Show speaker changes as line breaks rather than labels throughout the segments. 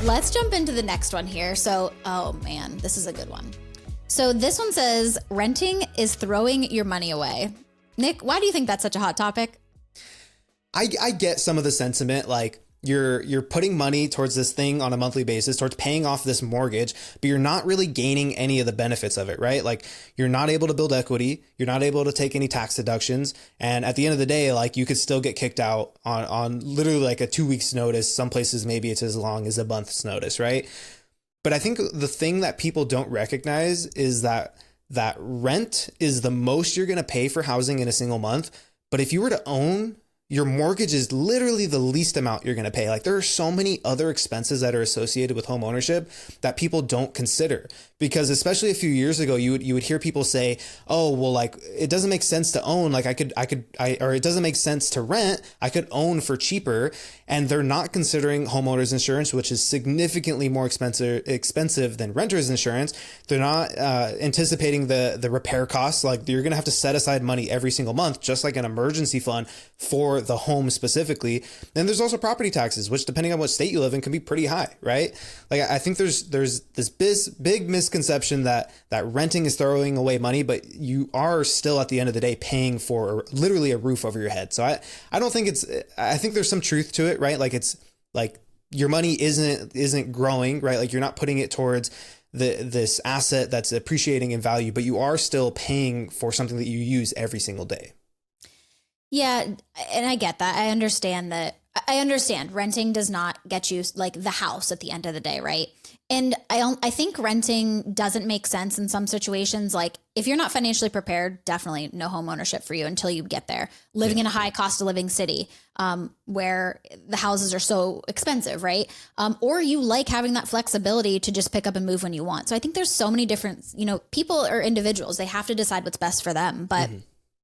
Let's jump into the next one here. So, oh man, this is a good one. So this one says, renting is throwing your money away. Nick, why do you think that's such a hot topic?
I get some of the sentiment, like you're putting money towards this thing on a monthly basis, towards paying off this mortgage, but you're not really gaining any of the benefits of it, right? Like you're not able to build equity, you're not able to take any tax deductions, and at the end of the day, like you could still get kicked out on literally like a 2 weeks notice. Some places maybe it's as long as a month's notice, right? But I think the thing that people don't recognize is that rent is the most you're going to pay for housing in a single month. But if you were to own, your mortgage is literally the least amount you're going to pay. Like there are so many other expenses that are associated with home ownership that people don't consider, because especially a few years ago, you would hear people say, oh, well, like it doesn't make sense to own. Like or it doesn't make sense to rent. I could own for cheaper. And they're not considering homeowners insurance, which is significantly more expensive than renter's insurance. They're not anticipating the repair costs. Like you're going to have to set aside money every single month, just like an emergency fund for the home specifically. And there's also property taxes, which depending on what state you live in can be pretty high, right? Like I think there's this big misconception that renting is throwing away money, but you are still at the end of the day paying for literally a roof over your head. So I don't think I think there's some truth to it, right? Like it's like your money isn't growing, right? Like you're not putting it towards this asset that's appreciating in value, but you are still paying for something that you use every single day.
Yeah, and I get that. I understand that. I understand renting does not get you like the house at the end of the day, right? And I think renting doesn't make sense in some situations. Like if you're not financially prepared, definitely no home ownership for you until you get there. Living in a high cost of living city where the houses are so expensive, right? Or you like having that flexibility to just pick up and move when you want. So I think there's so many different, people are individuals. They have to decide what's best for them. But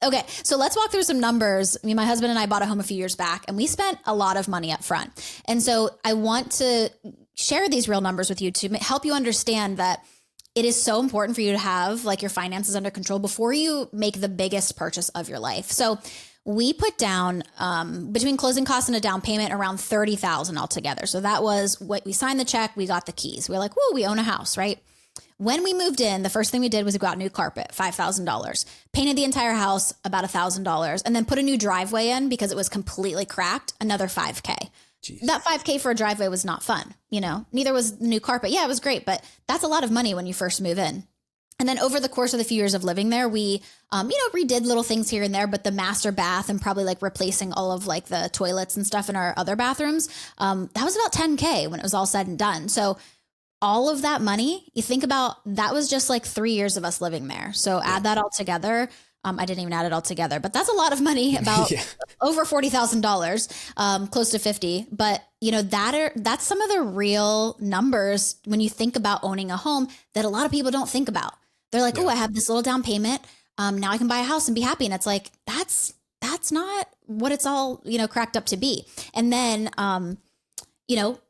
okay, so let's walk through some numbers. My husband and I bought a home a few years back, and we spent a lot of money up front. And so I want to share these real numbers with you to help you understand that it is so important for you to have like your finances under control before you make the biggest purchase of your life. So we put down between closing costs and a down payment around $30,000 altogether. So that was what we signed the check. We got the keys. We're like, whoa, we own a house, right? When we moved in, the first thing we did was we got new carpet, $5,000, painted the entire house, about $1,000, and then put a new driveway in because it was completely cracked, another $5,000. Jeez. That $5,000 for a driveway was not fun. Neither was the new carpet. Yeah, it was great, but that's a lot of money when you first move in. And then over the course of the few years of living there, we, redid little things here and there, but the master bath and probably like replacing all of like the toilets and stuff in our other bathrooms, that was about $10,000 when it was all said and done. So all of that money, you think about, that was just like 3 years of us living there. So add that all together. I didn't even add it all together, but that's a lot of money, about over $40,000, close to 50. But that's some of the real numbers when you think about owning a home that a lot of people don't think about. They're like, oh, I have this little down payment. Now I can buy a house and be happy. And it's like, that's not what it's all, cracked up to be. And then,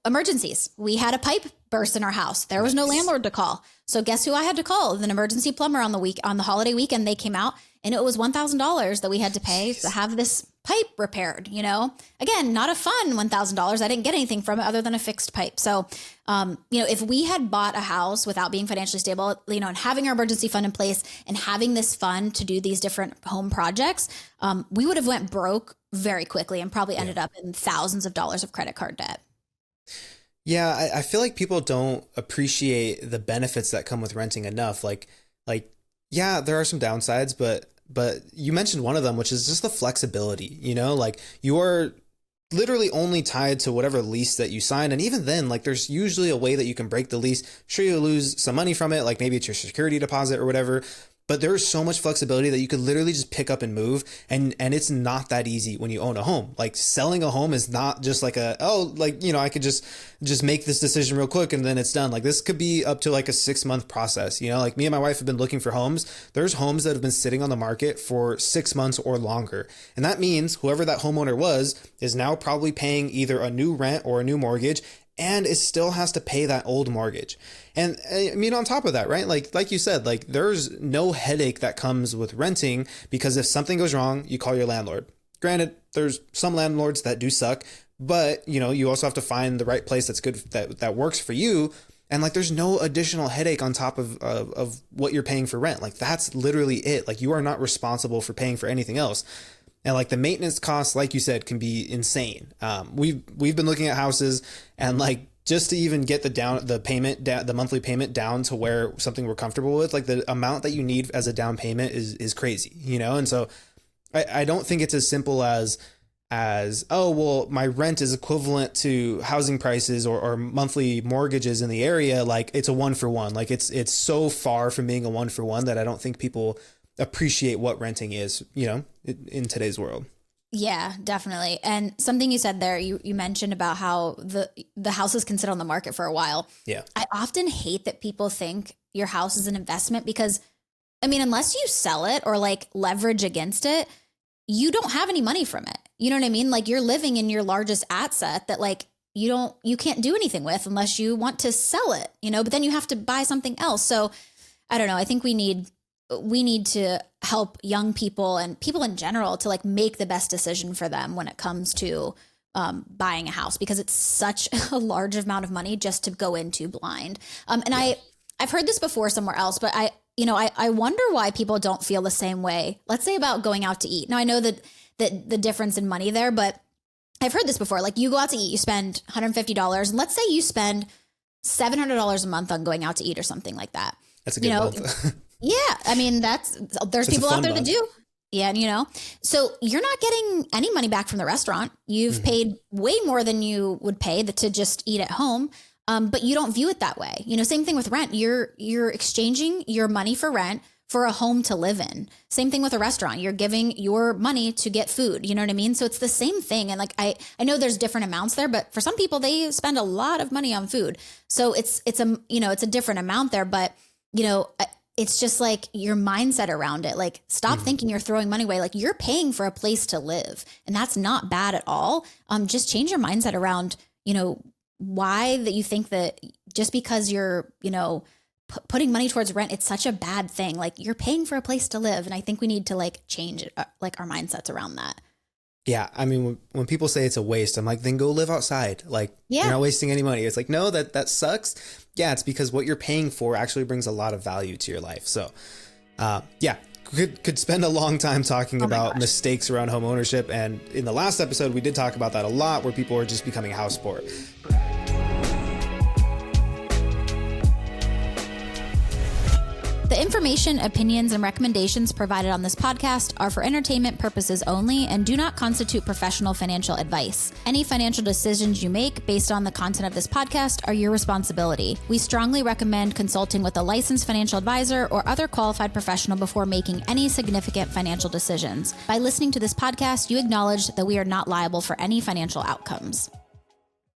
emergencies. We had a pipe burst in our house. There was no landlord to call. So guess who I had to call? An emergency plumber on the holiday weekend. They came out and it was $1,000 that we had to pay to have this pipe repaired. Again, not a fun $1,000. I didn't get anything from it other than a fixed pipe. So, if we had bought a house without being financially stable, and having our emergency fund in place and having this fund to do these different home projects, we would have went broke very quickly and probably ended up in thousands of dollars of credit card debt.
Yeah, I feel like people don't appreciate the benefits that come with renting enough. Like, yeah, there are some downsides, but you mentioned one of them, which is just the flexibility, like you are literally only tied to whatever lease that you sign. And even then, like there's usually a way that you can break the lease. Sure, you lose some money from it, like maybe it's your security deposit or whatever. But there's so much flexibility that you could literally just pick up and move. And it's not that easy when you own a home. Like selling a home is not just like I could just make this decision real quick and then it's done. Like this could be up to like a 6-month process. Like me and my wife have been looking for homes. There's homes that have been sitting on the market for 6 months or longer. And that means whoever that homeowner was is now probably paying either a new rent or a new mortgage, and it still has to pay that old mortgage. And I mean, on top of that, right? Like you said, like there's no headache that comes with renting because if something goes wrong, you call your landlord. Granted, there's some landlords that do suck, but you also have to find the right place that's good, that works for you. And like, there's no additional headache on top of what you're paying for rent. Like, that's literally it. Like, you are not responsible for paying for anything else. And like, the maintenance costs, like you said, can be insane. We've been looking at houses, and like, just to even get the monthly payment down to where something we're comfortable with, like the amount that you need as a down payment is crazy, And so I don't think it's as simple as, oh, well, my rent is equivalent to housing prices or monthly mortgages in the area. Like, it's a 1-for-1. Like, it's so far from being a 1-for-1 that I don't think people appreciate what renting is, in today's world.
Yeah, definitely. And something you said there, you mentioned about how the houses can sit on the market for a while.
Yeah.
I often hate that people think your house is an investment because, I mean, unless you sell it or like leverage against it, you don't have any money from it. You know what I mean? Like, you're living in your largest asset that like you can't do anything with unless you want to sell it, but then you have to buy something else. So I don't know. I think we need to help young people and people in general to like make the best decision for them when it comes to buying a house, because it's such a large amount of money just to go into blind. I've heard this before somewhere else, but I wonder why people don't feel the same way. Let's say about going out to eat. Now, I know that the difference in money there, but I've heard this before. Like, you go out to eat, you spend $150, and let's say you spend $700 a month on going out to eat or something like that.
That's a good month.
Yeah. I mean, there's people out there that do. Yeah. And so you're not getting any money back from the restaurant. You've paid way more than you would pay to just eat at home. But you don't view it that way. Same thing with rent. You're exchanging your money for rent for a home to live in. Same thing with a restaurant. You're giving your money to get food. You know what I mean? So it's the same thing. And like, I know there's different amounts there, but for some people, they spend a lot of money on food. So it's a different amount there, but it's just like your mindset around it. Like, stop thinking you're throwing money away. Like, you're paying for a place to live, and that's not bad at all. Just change your mindset around, why that you think that just because you're, putting money towards rent, it's such a bad thing. Like, you're paying for a place to live. And I think we need to like change it, like our mindsets around that.
Yeah. I mean, when people say it's a waste, I'm like, then go live outside. Like, you're not wasting any money. It's like, no, that sucks. Yeah. It's because what you're paying for actually brings a lot of value to your life. So, could spend a long time talking about mistakes around home ownership. And in the last episode, we did talk about that a lot, where people are just becoming house poor.
The information, opinions, and recommendations provided on this podcast are for entertainment purposes only and do not constitute professional financial advice. Any financial decisions you make based on the content of this podcast are your responsibility. We strongly recommend consulting with a licensed financial advisor or other qualified professional before making any significant financial decisions. By listening to this podcast, you acknowledge that we are not liable for any financial outcomes.